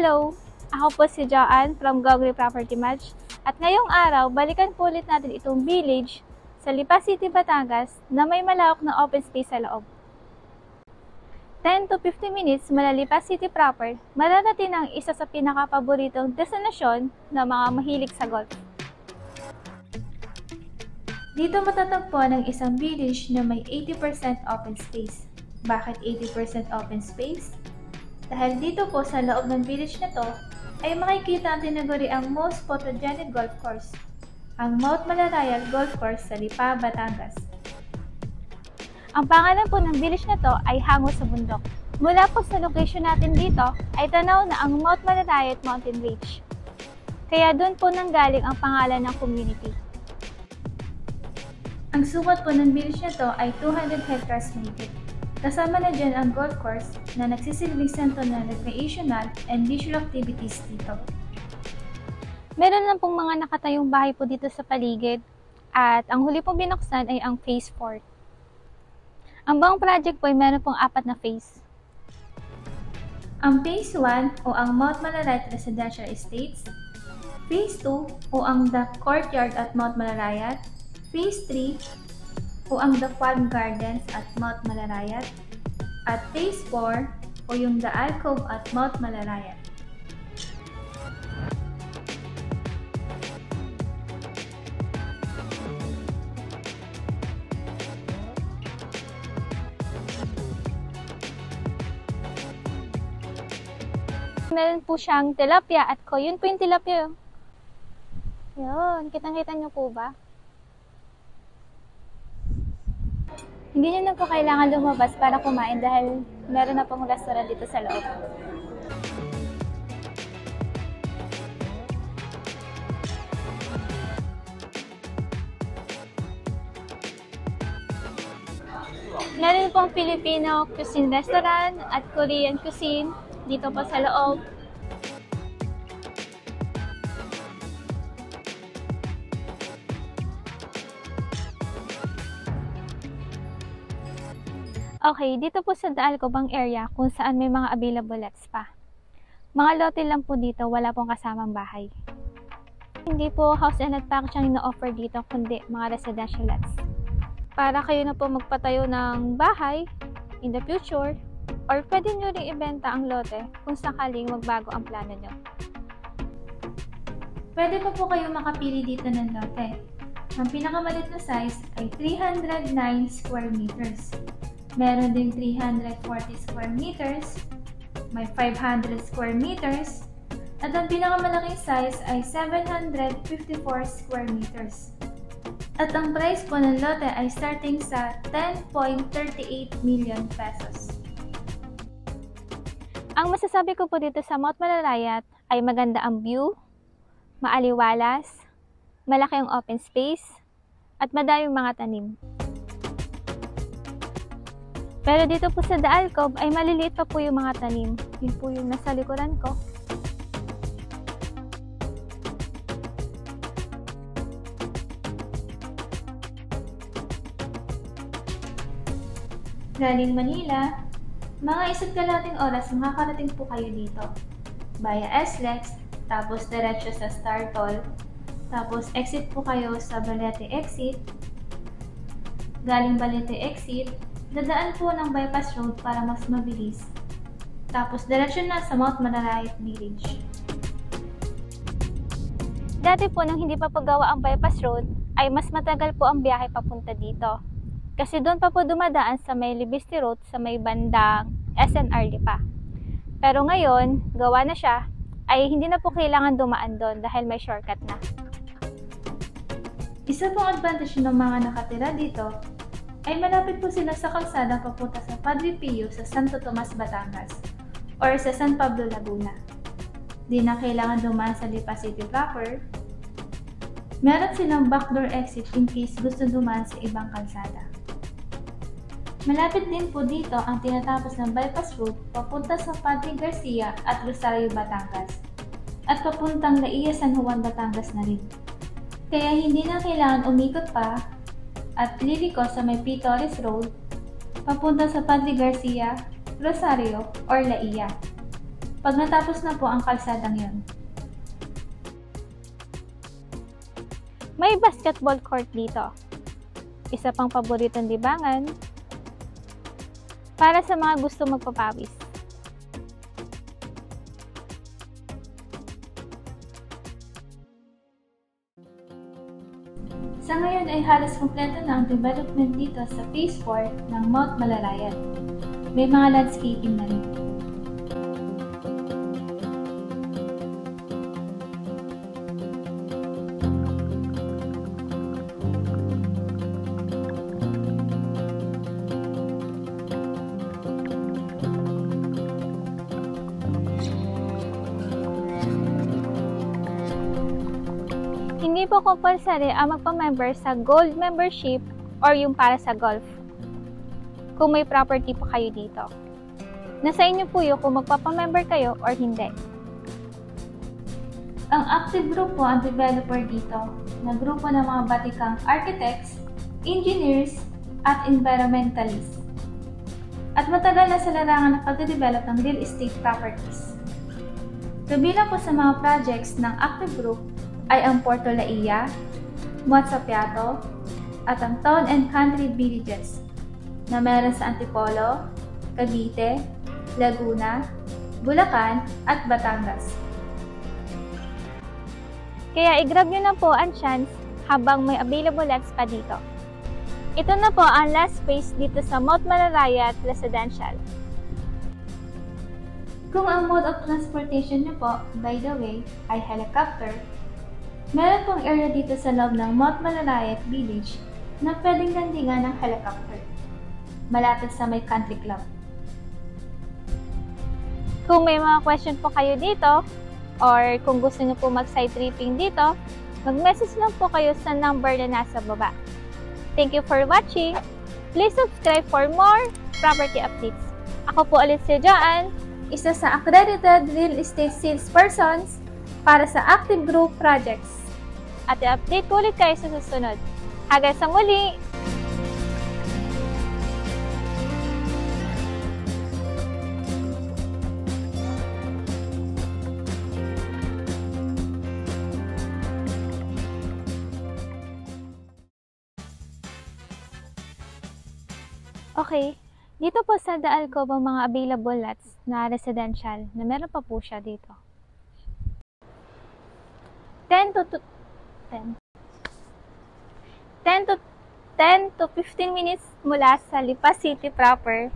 Hello! Ako po si Joanne from Gogri Property Match at ngayong araw, balikan po ulit natin itong village sa Lipa City, Batangas na may malawak na open space sa loob. 10 to 15 minutes mula Lipa City proper, mararating ang isa sa pinakapaboritong destinasyon ng mga mahilig sa golf. Dito matatagpuan ang isang village na may 80% open space. Bakit 80% open space? Dahil dito po sa loob ng village na to, ay makikita ang tinaguri ang most photogenic golf course, ang Mount Malarayal Golf Course sa Lipa, Batangas. Ang pangalan po ng village na to ay Hango sa Bundok. Mula po sa location natin dito, ay tanaw na ang Mount Malarayat Mountain Range. Kaya doon po nanggaling ang pangalan ng community. Ang sukat po ng village na to ay 200 hectares mahigit. Kasama na dyan ang golf course na nagsisilbing sentro ng recreational and leisure activities dito. Meron lang pong mga nakatayong bahay po dito sa paligid at ang huli pong binuksan ay ang Phase 4. Ang buong project po ay meron pong 4 na phase. Ang Phase 1 o ang Mount Malarayat Residential Estates, Phase 2 o ang The Courtyard at Mount Malarayat, Phase 3 o ang The Farm Gardens at Mount Malarayat, at Phase 4 o yung The Alcove at Mount Malarayat. Meron po siyang tilapia at ko. Yun po yung tilapia. Yun, kitang-kita nyo po ba? Hindi nyo na po kailangan lumabas para kumain dahil meron na pong restaurant dito sa loob. Meron pong Filipino cuisine restaurant at Korean cuisine dito po sa loob. Okay, dito po sa The Alcove ang area kung saan may mga available lots pa. Mga lote lang po dito, wala pong kasamang bahay. Hindi po house and lot package ang ino-offer dito, kundi mga residential lots. Para kayo na po magpatayo ng bahay in the future, or pwede nyo rin ibenta ang lote kung sakaling magbago ang plano nyo. Pwede pa po kayo makapili dito ng lote. Ang pinakamalit na size ay 309 square meters. Meron din 340 square meters, may 500 square meters, at ang pinakamalaking size ay 754 square meters. At ang price po ng lote ay starting sa 10.38 million pesos. Ang masasabi ko po dito sa Mount Malarayat ay maganda ang view, maaliwalas, malaki ang open space, at madaming mga tanim. Pero dito po sa The Alcove ay maliliit pa po yung mga tanim. Yun po yung nasa likuran ko. Galing Manila, mga 1 oras makakarating po kayo dito. Via SLEX, tapos diretso sa Star Toll, tapos exit po kayo sa Balete exit. Galing Balete exit, dadaan po ng bypass road para mas mabilis. Tapos, diretso na sa Mount Malarayat Village. Dati po, nang hindi pa pagawa ang bypass road, ay mas matagal po ang biyahe papunta dito. Kasi doon pa po dumadaan sa may Libiste Road sa may bandang SNR Lipa. Pero ngayon, gawa na siya, ay hindi na po kailangan dumaan doon dahil may shortcut na. Isa pong advantage ng mga nakatira dito ay malapit po sila sa kalsada papunta sa Padre Pio sa Santo Tomas, Batangas or sa San Pablo, Laguna. Di na kailangan dumaan sa Lipa City proper. Meron silang backdoor exit in case gusto dumaan sa ibang kalsada. Malapit din po dito ang tinatapos ng bypass road papunta sa Padre Garcia at Rosario, Batangas at papuntang Laia, San Juan, Batangas na rin. Kaya hindi na kailangan umikot pa at liliko sa may P. Torres Road, papunta sa Padre Garcia, Rosario, or Laia. pag natapos na po ang kalsadang yon. May basketball court dito. Isa pang paboritong libangan para sa mga gusto magpapawis. Sa ngayon ay halos kumpleto na ang development dito sa Phase 4 ng Mount Malalayan. May mga landscaping na rin. Hindi po compulsory ang magpa-member sa gold membership or yung para sa golf. Kung may property po kayo dito. Nasa inyo po yun kung magpapa-member kayo or hindi. Ang active group po ang developer dito na grupo ng mga batikang architects, engineers, at environmentalists. At matagal na sa larangan ng pagde-develop ng real estate properties. Kabilang po sa mga projects ng active group ay ang Porto Laia, Motsapiato, at ang Town and Country Villages na meron sa Antipolo, Cavite, Laguna, Bulacan, at Batangas. Kaya i-grab nyo na po ang chance habang may available lots pa dito. Ito na po ang last phase dito sa Mount Malalayan Residential. Kung ang mode of transportation nyo po, by the way, ay helicopter, meron pong area dito sa loob ng Mount Malalayan Village na pwedeng landingan ng helicopter, malapit sa may country club. Kung may mga question po kayo dito, or kung gusto nyo po mag-side tripping dito, mag-message lang po kayo sa number na nasa baba. Thank you for watching! Please subscribe for more property updates. Ako po ulit si Joanne, Isa sa accredited real estate salespersons para sa active group projects. at i-update ko ulit kayo sa susunod. Hanggang sa muli! Okay, dito po sa The Alcoba mga available lots na residential na meron pa po siya dito. 10 to 15 minutes mula sa Lipa City proper